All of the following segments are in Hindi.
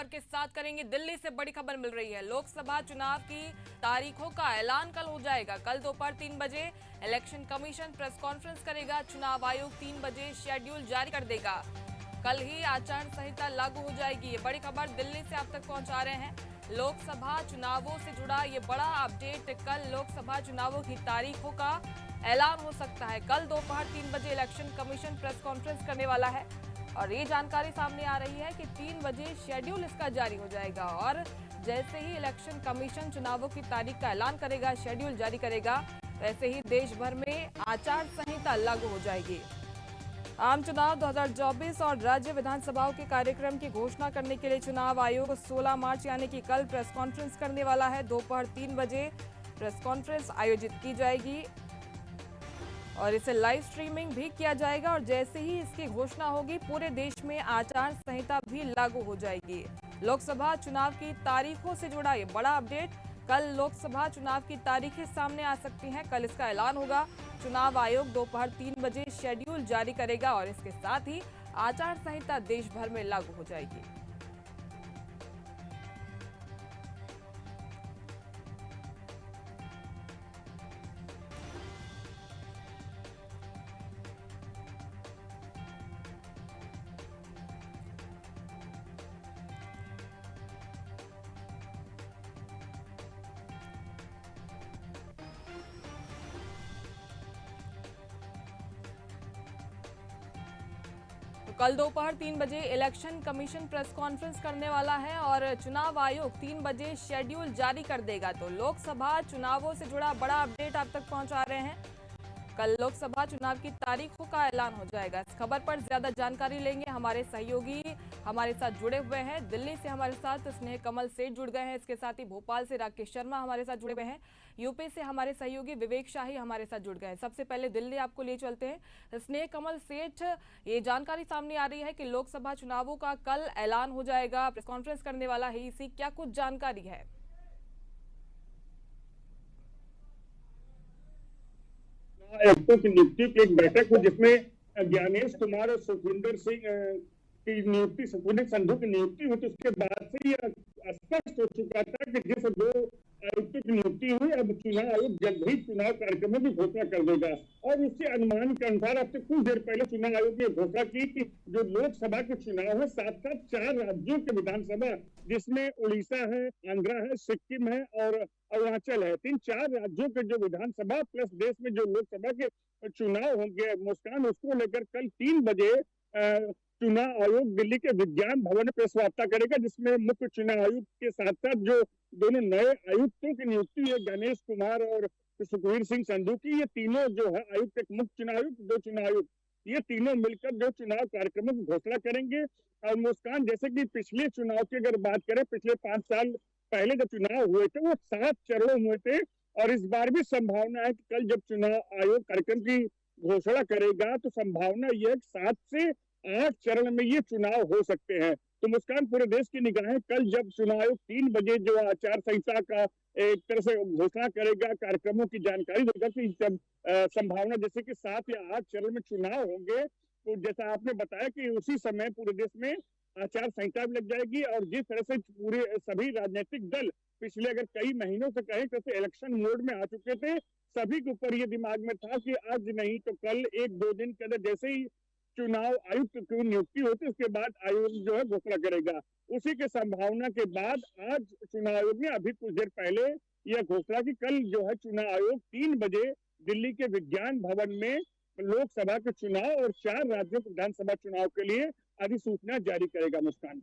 के साथ करेंगे। दिल्ली से बड़ी खबर मिल रही है, लोकसभा चुनाव की तारीखों का ऐलान कल हो जाएगा। कल दोपहर 3 बजे इलेक्शन कमीशन प्रेस कॉन्फ्रेंस करेगा। चुनाव आयोग 3 बजे शेड्यूल जारी कर देगा। कल ही आचार संहिता लागू हो जाएगी। ये बड़ी खबर दिल्ली से आप तक पहुंचा रहे हैं। लोकसभा चुनावों से जुड़ा ये बड़ा अपडेट, कल लोकसभा चुनावों की तारीखों का ऐलान हो सकता है। कल दोपहर 3 बजे इलेक्शन कमीशन प्रेस कॉन्फ्रेंस करने वाला है और ये जानकारी सामने आ रही है कि 3 बजे शेड्यूल इसका जारी हो जाएगा और जैसे ही इलेक्शन कमीशन चुनावों की तारीख का ऐलान करेगा, शेड्यूल जारी करेगा, वैसे ही देश भर में आचार संहिता लागू हो जाएगी। आम चुनाव 2024 और राज्य विधानसभाओं के कार्यक्रम की घोषणा करने के लिए चुनाव आयोग 16 मार्च यानी कि कल प्रेस कॉन्फ्रेंस करने वाला है। दोपहर 3 बजे प्रेस कॉन्फ्रेंस आयोजित की जाएगी और इसे लाइव स्ट्रीमिंग भी किया जाएगा और जैसे ही इसकी घोषणा होगी पूरे देश में आचार संहिता भी लागू हो जाएगी। लोकसभा चुनाव की तारीखों से जुड़ा ये बड़ा अपडेट, कल लोकसभा चुनाव की तारीखें सामने आ सकती हैं। कल इसका ऐलान होगा। चुनाव आयोग दोपहर 3 बजे शेड्यूल जारी करेगा और इसके साथ ही आचार संहिता देश भर में लागू हो जाएगी। कल दोपहर 3 बजे इलेक्शन कमीशन प्रेस कॉन्फ्रेंस करने वाला है और चुनाव आयोग 3 बजे शेड्यूल जारी कर देगा। तो लोकसभा चुनावों से जुड़ा बड़ा अपडेट आप तक पहुंचा रहे हैं। कल लोकसभा चुनाव की तारीखों का ऐलान हो जाएगा। इस खबर पर ज्यादा जानकारी लेंगे, हमारे सहयोगी हमारे साथ जुड़े हुए हैं। दिल्ली से हमारे साथ स्नेह कमल सेठ जुड़ गए हैं, इसके साथ ही भोपाल से राकेश शर्मा हमारे साथ जुड़े हुए हैं। यूपी से हमारे सहयोगी विवेक शाही हमारे साथ जुड़ गए हैं। सबसे पहले दिल्ली आपको ले चलते हैं। स्नेह कमल सेठ, ये जानकारी सामने आ रही है कि लोकसभा चुनावों का कल ऐलान हो जाएगा, प्रेस कॉन्फ्रेंस करने वाला है इसी, क्या कुछ जानकारी है? आयुक्तों की नियुक्ति की एक बैठक हुई जिसमें ज्ञानेश कुमार और सुखविंदर सिंह की नियुक्ति, सुखविंदर संधू की नियुक्ति हुई। तो उसके बाद से यह स्पष्ट हो चुका था कि जिस दो आयुक्तों की नियुक्ति हुई, अब चुनाव आयोग जल्द ही चुनाव कार्यक्रमों की घोषणा कर देगा। और उसके अनुमान के अनुसार अब से कुछ देर पहले चुनाव आयोग ने घोषणा की कि जो लोकसभा के चुनाव है, साथ साथ 4 राज्यों के विधानसभा, जिसमें उड़ीसा है, आंध्रा है, सिक्किम है और अरुणाचल है, 3-4 राज्यों के जो विधानसभा प्लस देश में जो लोकसभा के चुनाव होंगे, मुस्कान, उसको लेकर कल 3 बजे चुनाव आयोग दिल्ली के विज्ञान भवन में प्रेस वार्ता करेगा, जिसमें मुख्य चुनाव आयुक्त के साथ साथ जो दोनों नए आयुक्तों की नियुक्ति है, गणेश कुमार और सुखवीर सिंह संधू की, ये तीनों जो है आयुक्त, एक मुख्य चुनाव आयुक्त, 2 चुनाव आयुक्त, ये तीनों मिलकर जो चुनाव कार्यक्रमों की घोषणा करेंगे। और मुस्कान, जैसे कि पिछले चुनाव की अगर बात करें, पिछले 5 साल पहले जब चुनाव हुए थे वो 7 चरणों हुए थे और इस बार भी संभावना है कि कल जब चुनाव आयोग कार्यक्रम की घोषणा करेगा तो संभावना यह 7 से 8 चरण में ये चुनाव हो सकते हैं। तो मुस्कान, पूरे देश की निगाहें कल जब चुनाव आयोग 3 बजे जो आचार संहिता का एक तरह से घोषणा करेगा, कार्यक्रमों की जानकारी देगा, कि जब संभावना जैसे कि 7 या 8 चरण में चुनाव होंगे, तो जैसा आपने बताया कि उसी समय पूरे देश में आचार संहिता भी लग जाएगी। और जिस तरह से पूरे सभी राजनीतिक दल पिछले अगर कई महीनों से कहें तो इलेक्शन मोड में आ चुके थे, सभी के ऊपर ये दिमाग में था कि आज नहीं तो कल 1-2 दिन के अंदर जैसे ही चुनाव आयुक्त की नियुक्ति होती, उसके बाद आयोग जो है घोषणा करेगा। उसी के संभावना के बाद आज चुनाव आयोग ने अभी कुछ देर पहले यह घोषणा की कल जो है चुनाव आयोग 3 बजे दिल्ली के विज्ञान भवन में लोकसभा के चुनाव और 4 राज्यों के विधानसभा चुनाव के लिए अधिसूचना जारी करेगा। मुस्कान,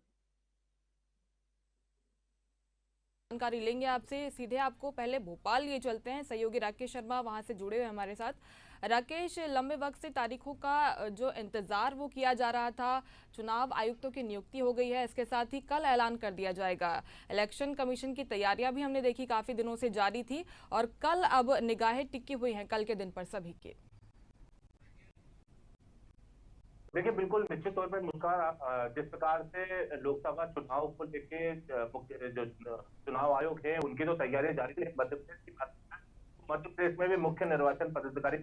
जानकारी लेंगे आपसे। सीधे आपको पहले भोपाल लिए चलते हैं, सहयोगी राकेश शर्मा वहां से जुड़े हुए हमारे साथ। राकेश, लंबे वक्त से तारीखों का जो इंतजार वो किया जा रहा था, चुनाव आयुक्तों की नियुक्ति हो गई है, इसके साथ ही कल ऐलान कर दिया जाएगा। इलेक्शन कमीशन की तैयारियां भी हमने देखी काफी दिनों से जारी थी और कल अब निगाहें टिकी हुई हैं कल के दिन पर सभी की। देखिए, बिल्कुल निश्चित तौर पर मुस्कान, जिस प्रकार से लोकसभा चुनाव को लेके मुख्य जो चुनाव आयोग है उनकी तो तैयारियां जारी है। मध्य प्रदेश की बात करें, मध्य प्रदेश में भी मुख्य निर्वाचन पदाधिकारी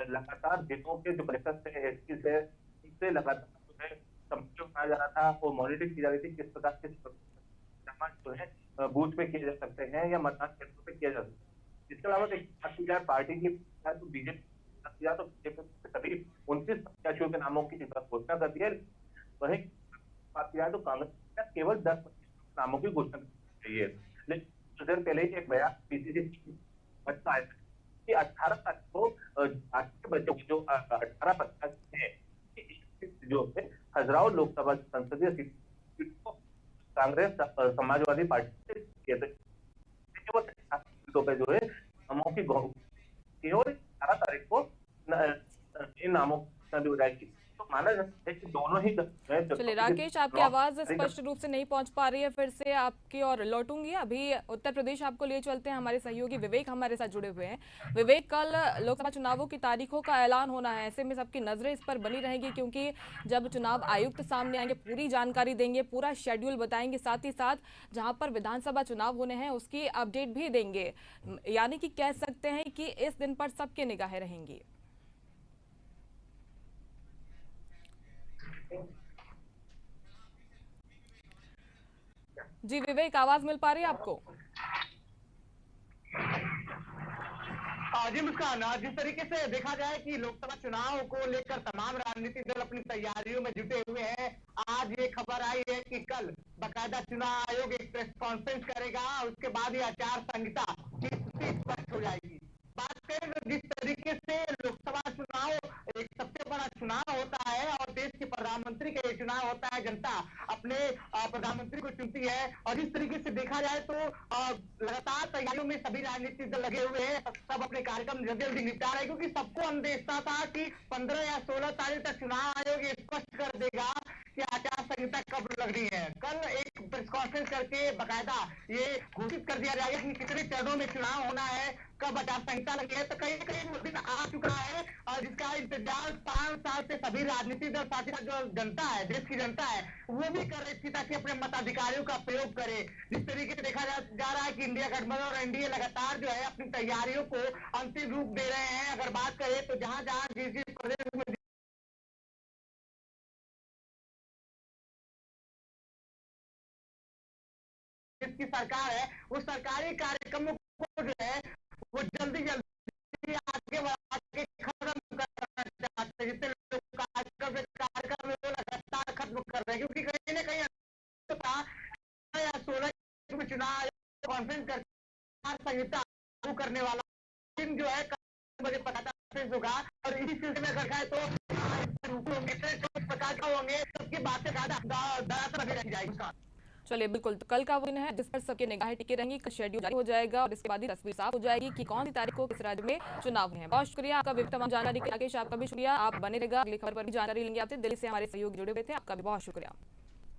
लगातार जिलों के जो कलेक्टर से, एसपी से, उनसे लगातार जो है समझ बनाया जा रहा था, वो मॉनिटरिंग की जा रही थी किस प्रकार के जो है बूथ पे किए जा सकते हैं या मतदान केंद्रों पे किया जा सकता है। इसके अलावा देखिए पार्टी की तो बीजेपी या तो बीजेपी सभी 29 प्रत्याशियों के नामों की घोषणा कर दी है। वहीं बात किया तो कांग्रेस ने केवल 10 नामों की घोषणा की है। लेकिन कुछ देर पहले ही एक बयान पीसीसी बच्चा आया कि 18 तारीख को के बच्चों की जो 18 प्रत्याशी है जो है खजुराहो लोकसभा संसदीय सीट को कांग्रेस समाजवादी पार्टी से किए थे सीटों पे जो है नामों की केवल 18 तारीख को इन नामों की हो जाएगी। तो माना जाता है कि दोनों ही चलिए राकेश, आपकी आवाज स्पष्ट रूप से नहीं पहुंच पा रही है, फिर से आपकी ओर लौटूंगी। अभी उत्तर प्रदेश आपको लिए चलते हैं, हमारे सहयोगी विवेक हमारे साथ जुड़े हुए हैं। विवेक, कल लोकसभा चुनावों की तारीखों का ऐलान होना है, ऐसे में सबकी नजरें इस पर बनी रहेंगी क्योंकि जब चुनाव आयुक्त सामने आएंगे पूरी जानकारी देंगे, पूरा शेड्यूल बताएंगे, साथ ही साथ जहां पर विधानसभा चुनाव होने हैं उसकी अपडेट भी देंगे। यानी कि कह सकते हैं कि इस दिन पर सबकी निगाहें रहेंगी। जी विवेक, आवाज मिल पा रही है आपको? जी मुस्कान, जिस तरीके से देखा जाए कि लोकसभा चुनाव को लेकर तमाम राजनीतिक दल अपनी तैयारियों में जुटे हुए हैं। आज ये खबर आई है कि कल बाकायदा चुनाव आयोग एक प्रेस कॉन्फ्रेंस करेगा, उसके बाद ये आचार संहिता की स्थिति स्पष्ट हो जाएगी। बात करें तो जिस तरीके से लोकसभा चुनाव एक सबसे बड़ा चुनाव होता है और देश के प्रधानमंत्री का ये चुनाव होता है, जनता अपने प्रधानमंत्री को चुनती है और इस तरीके से देखा जाए तो लगातार तैयारियों में सभी राजनीतिक दल लगे हुए हैं। सब अपने कार्यक्रम जल्दी जल्दी निपटा रहे हैं क्योंकि सबको अंदेशा था कि 15 या 16 तारीख तक चुनाव आयोग ये स्पष्ट कर देगा कि आचार संहिता कब लगनी है। कल एक प्रेस कॉन्फ्रेंस करके बाकायदा ये घोषित कर दिया जाएगा कि कितने चरणों में चुनाव होना है, कब आचार संहिता लगी है। तो कहीं ना कहीं वो दिन आ चुका है और जिसका इंतजार 5 साल से सभी राजनीतिक दल, साथ ही साथ जो जनता है, देश की जनता है, वो भी कर रही थी ताकि अपने मताधिकारियों का प्रयोग करे। जिस तरीके से देखा जा रहा है कि इंडिया गठबंधन और एनडीए लगातार जो है अपनी तैयारियों को अंतिम रूप दे रहे हैं। अगर बात करें तो जहां जहां जिस प्रदेश में जिसकी सरकार है वो सरकारी कार्यक्रमों को जो है वो जल्दी जल्दी आगे बढ़ा के खत्म करना चाहते हैं। जितने लोग कार्यक्रम वो लगातार खत्म कर रहे हैं क्योंकि कहीं ना कहीं या 16 में चुनाव कॉन्फ्रेंस कर संहिता लागू करने वाला दिन जो है मुझे पता होगा और इसी सिलसिले में अगर तो इस प्रकार का होंगे सबकी बातें दरातर अभी रख जाएगी। चलिए बिल्कुल, तो कल का वो दिन है जिस पर सबकी निगाहें टिकी रहेंगी। कल शेड्यूल जारी हो जाएगा और इसके बाद ही तस्वीर साफ हो जाएगी कि कौन सी तारीख को किस राज्य में चुनाव है। बहुत शुक्रिया आपका तमाम जानकारी के। राकेश, आपका भी शुक्रिया, आप बने रहेगा, अगली खबर पर भी जानकारी लेंगे आपसे। दिल्ली से हमारे सहयोगी जुड़े हुए थे, आपका भी बहुत शुक्रिया।